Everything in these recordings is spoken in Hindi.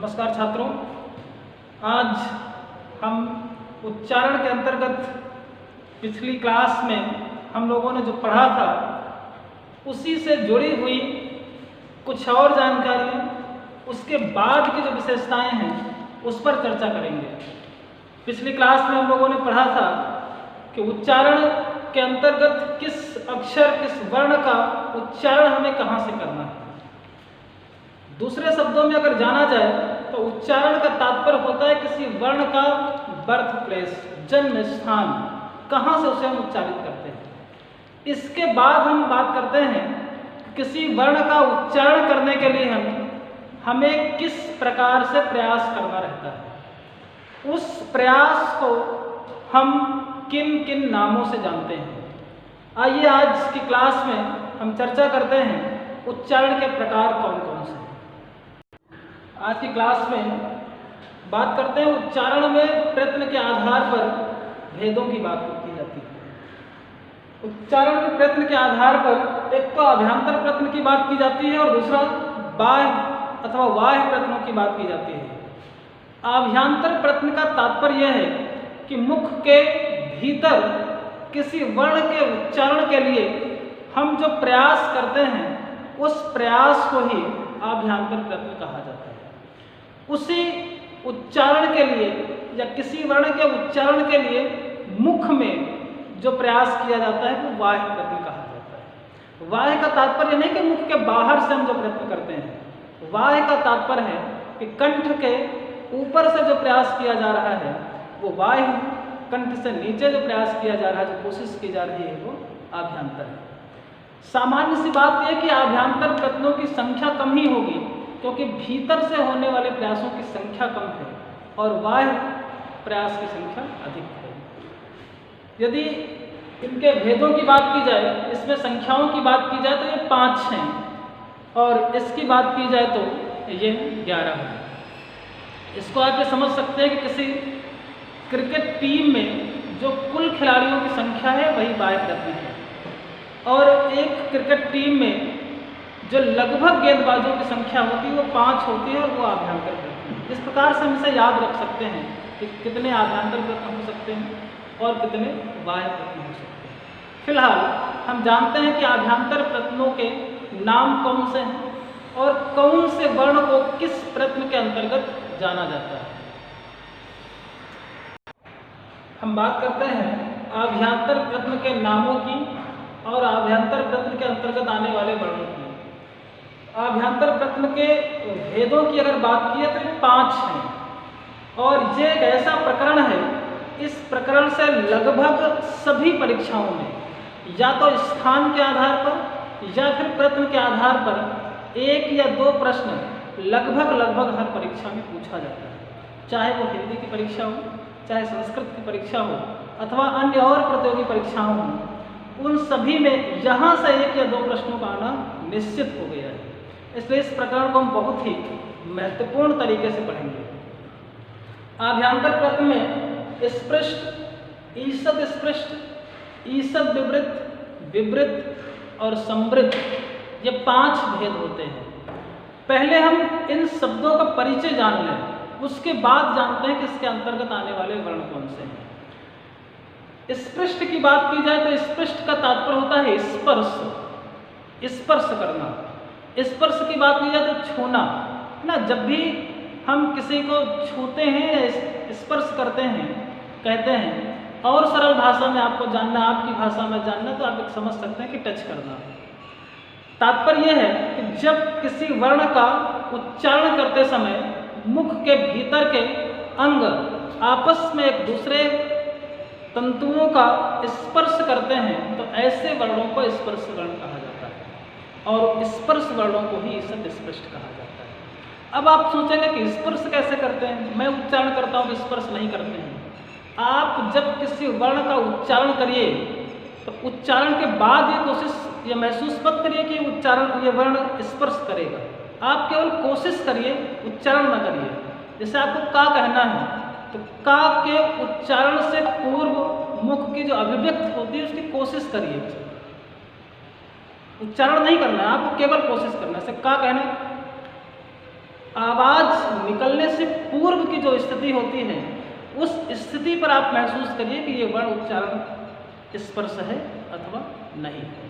नमस्कार छात्रों, आज हम उच्चारण के अंतर्गत पिछली क्लास में हम लोगों ने जो पढ़ा था उसी से जुड़ी हुई कुछ और जानकारियाँ, उसके बाद की जो विशेषताएं हैं उस पर चर्चा करेंगे। पिछली क्लास में हम लोगों ने पढ़ा था कि उच्चारण के अंतर्गत किस अक्षर किस वर्ण का उच्चारण हमें कहाँ से करना है। दूसरे शब्दों में अगर जाना जाए तो उच्चारण का तात्पर्य होता है किसी वर्ण का बर्थ प्लेस, जन्म स्थान, कहाँ से उसे हम उच्चारित करते हैं। इसके बाद हम बात करते हैं किसी वर्ण का उच्चारण करने के लिए हमें किस प्रकार से प्रयास करना रहता है, उस प्रयास को हम किन किन नामों से जानते हैं। आइए आज की क्लास में हम चर्चा करते हैं उच्चारण के प्रकार कौन कौन से हैं। आज की क्लास में बात करते हैं उच्चारण में प्रयत्न के आधार पर भेदों की बात की जाती है। उच्चारण में प्रयत्न के आधार पर एक तो अभ्यंतर प्रयत्न की बात की जाती है और दूसरा बाह्य अथवा बाह्य प्रयत्नों की बात की जाती है। अभ्यंतर प्रयत्न का तात्पर्य यह है कि मुख के भीतर किसी वर्ण के उच्चारण के लिए हम जो प्रयास करते हैं उस प्रयास को ही अभ्यंतर प्रयत्न कहा जाता है। उसी उच्चारण के लिए या किसी वर्ण के उच्चारण के लिए मुख में जो प्रयास किया जाता है वो बाह्य प्रयत्न कहा जाता है। बाह्य का तात्पर्य नहीं कि मुख के बाहर से हम जो प्रयत्न करते हैं, बाह्य का तात्पर्य है कि कंठ के ऊपर से जो प्रयास किया जा रहा है वो बाह्य, कंठ से नीचे जो प्रयास किया जा रहा है, जो कोशिश की जा रही है वो अभ्यंतर है। सामान्य सी बात यह कि अभ्यंतर प्रयत्नों की संख्या कम ही होगी क्योंकि भीतर से होने वाले प्रयासों की संख्या कम है और बाह्य प्रयास की संख्या अधिक है। यदि इनके भेदों की बात की जाए, इसमें संख्याओं की बात की जाए तो ये 5 हैं और इसकी बात की जाए तो ये 11 है। इसको आप ये समझ सकते हैं कि किसी क्रिकेट टीम में जो कुल खिलाड़ियों की संख्या है वही बाह्य प्रयत्न है और एक क्रिकेट टीम में जो लगभग गेंदबाजों की संख्या होती है वो 5 होती है और वो अभ्यंतर प्रयत्न है। इस प्रकार से हम इसे याद रख सकते हैं कि कितने अभ्यंतर प्रयत्न हो सकते हैं और कितने बाह्य प्रयत्न हो सकते हैं। फिलहाल हम जानते हैं कि अभ्यंतर प्रयत्नों के नाम कौन से हैं और कौन से वर्ण को किस प्रयत्न के अंतर्गत जाना जाता है। हम बात करते हैं अभ्यंतर प्रयत्न के नामों की और अभ्यंतर प्रयत्न के अंतर्गत आने वाले वर्णों की। अभ्यंतर प्रयत्न के भेदों की अगर बात की है तो ये 5 हैं और ये एक ऐसा प्रकरण है, इस प्रकरण से लगभग सभी परीक्षाओं में या तो स्थान के आधार पर या फिर प्रयत्न के आधार पर 1 या 2 प्रश्न लगभग हर परीक्षा में पूछा जाता है। चाहे वो हिंदी की परीक्षा हो, चाहे संस्कृत की परीक्षा हो अथवा अन्य और प्रतियोगी परीक्षाओं हो, उन सभी में यहाँ से 1 या 2 प्रश्नों का आना निश्चित हो गया है। इसलिए इस प्रकरण को हम बहुत ही महत्वपूर्ण तरीके से पढ़ेंगे। अभ्यंतर प्रयत्न में स्पृष्ट, ईषद स्पृष्ट, ईषद विवृत, विवृत और समृद्ध, ये 5 भेद होते हैं। पहले हम इन शब्दों का परिचय जान लें, उसके बाद जानते हैं कि इसके अंतर्गत आने वाले वर्ण कौन से हैं। स्पृष्ट की बात की जाए तो स्पृष्ट का तात्पर्य होता है स्पर्श, स्पर्श करना। स्पर्श की बात की जाए तो छूना ना, जब भी हम किसी को छूते हैं, स्पर्श करते हैं, कहते हैं। और सरल भाषा में आपको जानना, आपकी भाषा में जानना, तो आप समझ सकते हैं कि टच करना। तात्पर्य यह है कि जब किसी वर्ण का उच्चारण करते समय मुख के भीतर के अंग आपस में एक दूसरे तंतुओं का स्पर्श करते हैं तो ऐसे वर्णों को स्पर्श वर्ण कहा जाता है और स्पर्श वर्णों को ही ईषद स्पृष्ट कहा जाता है। अब आप सोचेंगे कि स्पर्श कैसे करते हैं, मैं उच्चारण करता हूँ तो स्पर्श नहीं करते हैं। आप जब किसी वर्ण का उच्चारण करिए तो उच्चारण के बाद ये कोशिश, ये महसूस मत करिए कि उच्चारण, ये वर्ण स्पर्श करेगा। आप केवल कोशिश करिए, उच्चारण न करिए। जैसे आपको का कहना है तो का के उच्चारण से पूर्व मुख की जो अभिव्यक्ति होती है उसकी कोशिश करिए। उच्चारण नहीं करना है, आपको केवल कोशिश करना है। जैसे का कहना, आवाज़ निकलने से पूर्व की जो स्थिति होती है, उस स्थिति पर आप महसूस करिए कि ये वर्ण उच्चारण स्पर्श है अथवा नहीं है।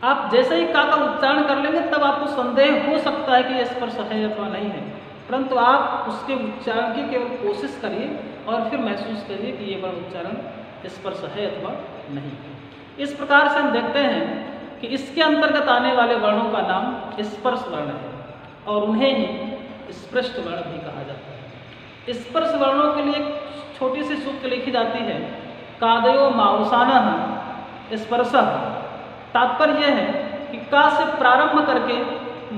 आप जैसे ही का उच्चारण कर लेंगे तब आपको संदेह हो सकता है कि ये स्पर्श है अथवा नहीं है, परंतु आप उसके उच्चारण की केवल कोशिश करिए और फिर महसूस करिए कि ये वर्ण उच्चारण स्पर्श है अथवा नहीं है। इस प्रकार से हम देखते हैं कि इसके अंतर्गत आने वाले वर्णों का नाम स्पर्श वर्ण है और उन्हें ही स्पृष्ट वर्ण भी कहा जाता है। स्पर्श वर्णों के लिए एक छोटी सी सूक्ति लिखी जाती है, कादयो माउसानः स्पर्शः। तात्पर्य यह है कि का से प्रारंभ करके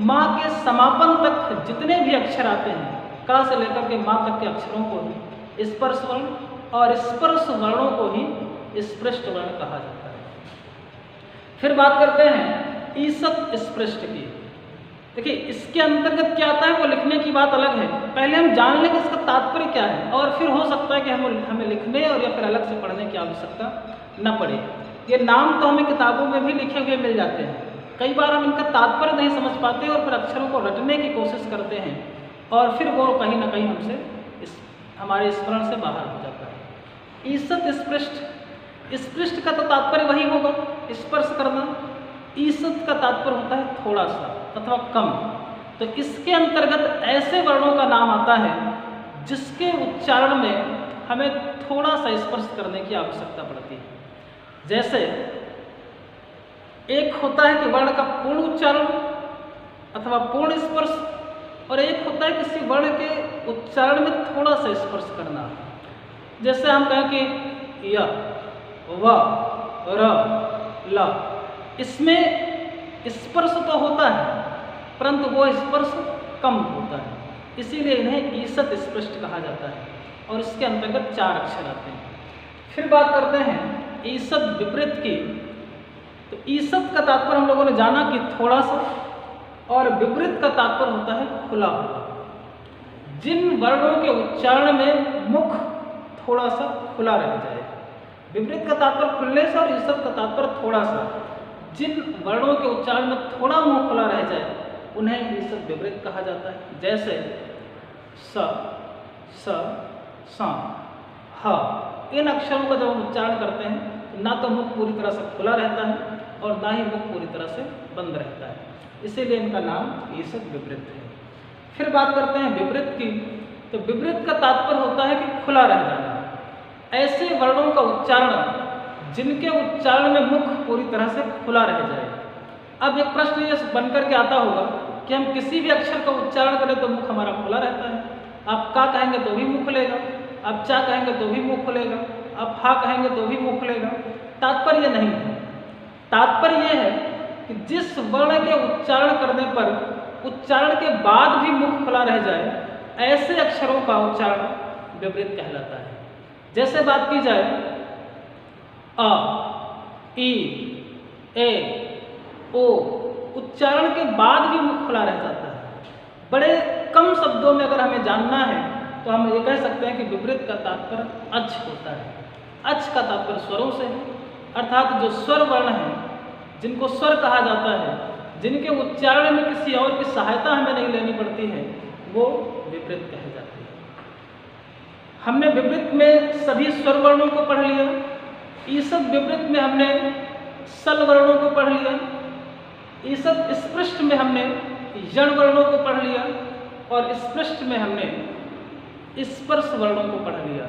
माँ के समापन तक जितने भी अक्षर आते हैं, का से लेकर के माँ तक के अक्षरों को ही स्पर्श वर्ण और स्पर्श वर्णों को ही स्पृष्ट वर्ण कहा जाता है। फिर बात करते हैं ईसत् स्पृष्ट की। देखिए इसके अंतर्गत क्या आता है वो लिखने की बात अलग है, पहले हम जान लें कि इसका तात्पर्य क्या है और फिर हो सकता है कि हमें लिखने और या फिर अलग से पढ़ने की आवश्यकता न पड़े। ये नाम तो हमें किताबों में भी लिखे हुए मिल जाते हैं, कई बार हम इनका तात्पर्य नहीं समझ पाते और फिर अक्षरों को रटने की कोशिश करते हैं और फिर वो कहीं ना कहीं हमसे हमारे स्मरण से बाहर हो जाता है। ईसत् स्पृष्ट, स्पृष्ट का तो तात्पर्य वही होगा स्पर्श करना, ईसत् का तात्पर्य होता है थोड़ा सा अथवा कम। तो इसके अंतर्गत ऐसे वर्णों का नाम आता है जिसके उच्चारण में हमें थोड़ा सा स्पर्श करने की आवश्यकता पड़ती है। जैसे एक होता है कि वर्ण का पूर्ण उच्चारण अथवा पूर्ण स्पर्श और एक होता है किसी वर्ण के उच्चारण में थोड़ा सा स्पर्श करना। जैसे हम कहें कि य, व, र, ल, इसमें स्पर्श तो होता है परंतु वो स्पर्श कम होता है, इसीलिए इन्हें ईसत् स्पृष्ट कहा जाता है और इसके अंतर्गत 4 अक्षर आते हैं। फिर बात करते हैं ईसत् विपरीत की। तो ईसत् का तात्पर्य हम लोगों ने जाना कि थोड़ा सा और विपरीत का तात्पर्य होता है खुला हुआ। जिन वर्णों के उच्चारण में मुख थोड़ा सा खुला रह जाए, विपरीत का तात्पर्य खुलने से और ईसत् का तात्पर्य थोड़ा सा, जिन वर्णों के उच्चारण में थोड़ा मुंह खुला रह जाए उन्हें ईसत् विपरीत कहा जाता है। जैसे स, स, स, ह, इन अक्षरों का जब हम उच्चारण करते हैं ना तो मुख पूरी तरह से खुला रहता है और ना ही मुख पूरी तरह से बंद रहता है, इसीलिए इनका नाम ईसत् विपरीत है। फिर बात करते हैं विपरीत की। तो विपरीत का तात्पर्य होता है कि खुला रह जाना। ऐसे वर्णों का उच्चारण जिनके उच्चारण में मुख पूरी तरह से खुला रह जाए। अब एक प्रश्न ये बनकर के आता होगा कि हम किसी भी अक्षर का उच्चारण करें तो मुख हमारा खुला रहता है। आप का कहेंगे तो भी मुख खुलेगा, आप चा कहेंगे तो भी मुख खुलेगा, आप हा कहेंगे तो भी मुख खुलेगा। तात्पर्य नहीं है, तात्पर्य यह है कि जिस वर्ण के उच्चारण करने पर उच्चारण के बाद भी मुख खुला रह जाए, ऐसे अक्षरों का उच्चारण विपरीत कहलाता है। जैसे बात की जाए अ, ई, ए, ओ, उच्चारण के बाद भी मुख खुला रह जाता है। बड़े कम शब्दों में अगर हमें जानना है तो हम ये कह सकते हैं कि विपरीत का तात्पर्य अच होता है। अच का तात्पर्य स्वरों से है, अर्थात जो स्वर वर्ण हैं, जिनको स्वर कहा जाता है, जिनके उच्चारण में किसी और की सहायता हमें नहीं लेनी पड़ती है, वो विपरीत कहे जाते हैं। हमने विपरीत में सभी स्वर वर्णों को पढ़ लिया, ईसत् विपरीत में हमने सल वर्णों को पढ़ लिया, ईसत् स्पृष्ट में हमने यण वर्णों को पढ़ लिया और स्पृष्ट में हमने स्पर्श वर्णों को पढ़ लिया।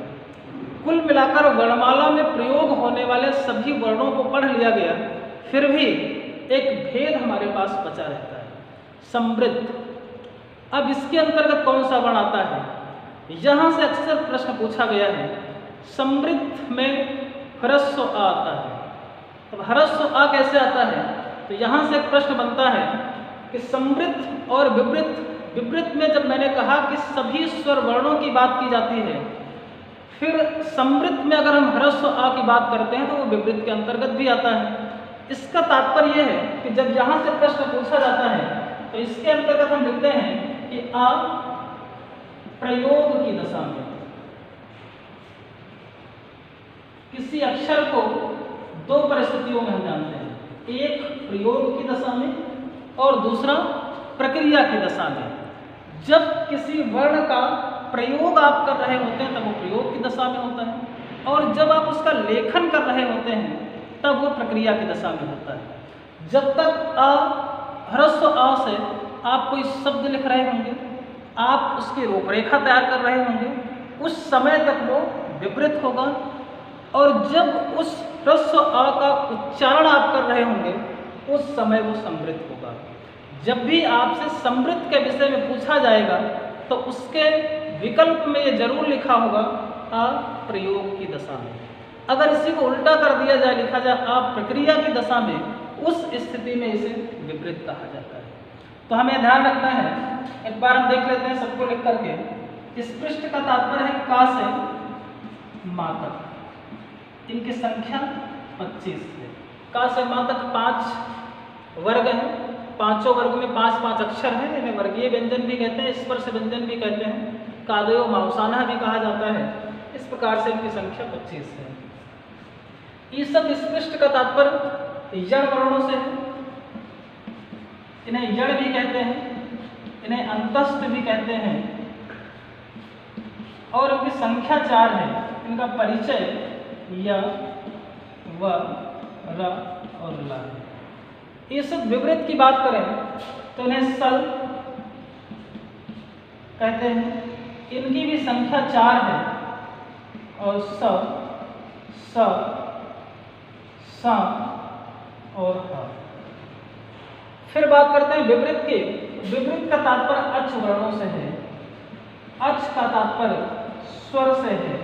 कुल मिलाकर वर्णमाला में प्रयोग होने वाले सभी वर्णों को पढ़ लिया गया, फिर भी एक भेद हमारे पास बचा रहता है, समृद्ध। अब इसके अंतर्गत कौन सा वर्ण आता है? यहाँ से अक्सर प्रश्न पूछा गया है। समृद्ध में ह्रस्व आ आता है। अब ह्रस्व आ कैसे आता है? तो यहाँ से एक प्रश्न बनता है कि समृद्ध और विपरीत, विपरीत में जब मैंने कहा कि सभी स्वर वर्णों की बात की जाती है, फिर समृद्ध में अगर हम ह्रस्व आ की बात करते हैं तो वो विपरीत के अंतर्गत भी आता है। इसका तात्पर्य यह है कि जब यहाँ से प्रश्न पूछा जाता है तो इसके अंतर्गत हम लिखते हैं कि आ प्रयोग की दशा में किसी अक्षर को दो परिस्थितियों में हम जानते हैं, एक प्रयोग की दशा में और दूसरा प्रक्रिया की दशा में। जब किसी वर्ण का प्रयोग आप कर रहे होते हैं तब वो प्रयोग की दशा में होता है, और जब आप उसका लेखन कर रहे होते हैं तब वो प्रक्रिया की दशा में होता है। जब तक ह्रस्व अ से आप कोई शब्द लिख रहे होंगे, आप उसकी रूपरेखा तैयार कर रहे होंगे, उस समय तक वो विपरीत होगा, और जब उस ह्रस्व अ का उच्चारण आप कर रहे होंगे उस समय वो समृद्ध होगा। जब भी आपसे समृद्ध के विषय में पूछा जाएगा तो उसके विकल्प में ये जरूर लिखा होगा अप्रयोग की दशा में। अगर इसी को उल्टा कर दिया जाए, लिखा जाए अप्रक्रिया की दशा में, उस स्थिति में इसे विपरीत कहा जाता है। तो हमें ध्यान रखना है, एक बार हम देख लेते हैं सबको लिख करके। स्पृष्ट का तात्पर्य है का से मा तक, इनकी संख्या 25 है। का से मा तक 5 वर्ग हैं, पांचों वर्ग में 5-5 अक्षर हैं, इन्हें वर्गीय व्यंजन भी कहते हैं, स्पर्श व्यंजन भी कहते हैं, कादयो मावसाना भी कहा जाता है। इस प्रकार से इनकी संख्या 25 है। ये सब स्पृष्ट का तात्पर्य यण वर्णों से है, इन्हें यण भी कहते हैं, इन्हें अंतस्थ भी कहते हैं, और इनकी संख्या 4 है। इनका परिचय य, व, र और ला है। ये सब विपरीत की बात करें तो इन्हें सल कहते हैं, इनकी भी संख्या 4 है, और स, स और ह। फिर बात करते हैं विपरीत की। विपरीत का तात्पर्य अच वर्णों से है, अच का तात्पर्य स्वर से है,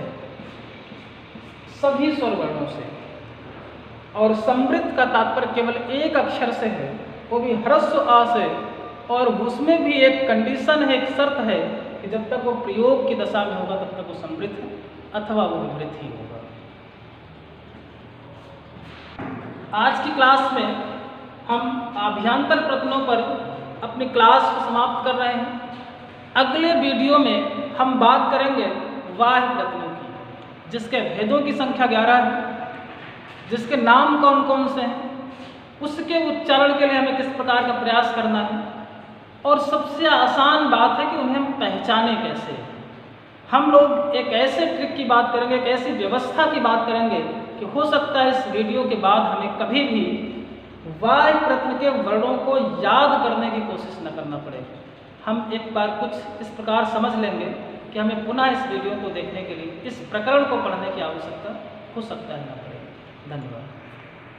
सभी स्वर वर्णों से, और समृद्ध का तात्पर्य केवल एक अक्षर से है, वो भी ह्रस्व अ से, और उसमें भी एक कंडीशन है, एक शर्त है कि जब तक वो प्रयोग की दशा में होगा तब तक वो समृद्ध अथवा वो विपरीत ही होगा। आज की क्लास में हम अभ्यांतर प्रश्नों पर अपनी क्लास को समाप्त कर रहे हैं। अगले वीडियो में हम बात करेंगे वाह्य प्रश्नों की, जिसके भेदों की संख्या 11 है, जिसके नाम कौन कौन से हैं, उसके उच्चारण के लिए हमें किस प्रकार का प्रयास करना है, और सबसे आसान बात है कि उन्हें हम पहचाने कैसे। हम लोग एक ऐसे ट्रिक की बात करेंगे, एक ऐसी व्यवस्था की बात करेंगे कि हो सकता है इस वीडियो के बाद हमें कभी भी वाह्य प्रश्न के वर्णों को याद करने की कोशिश न करना पड़े। हम एक बार कुछ इस प्रकार समझ लेंगे कि हमें पुनः इस वीडियो को देखने के लिए इस प्रकरण को पढ़ने की आवश्यकता हो सकता है न पड़े। धन्यवाद।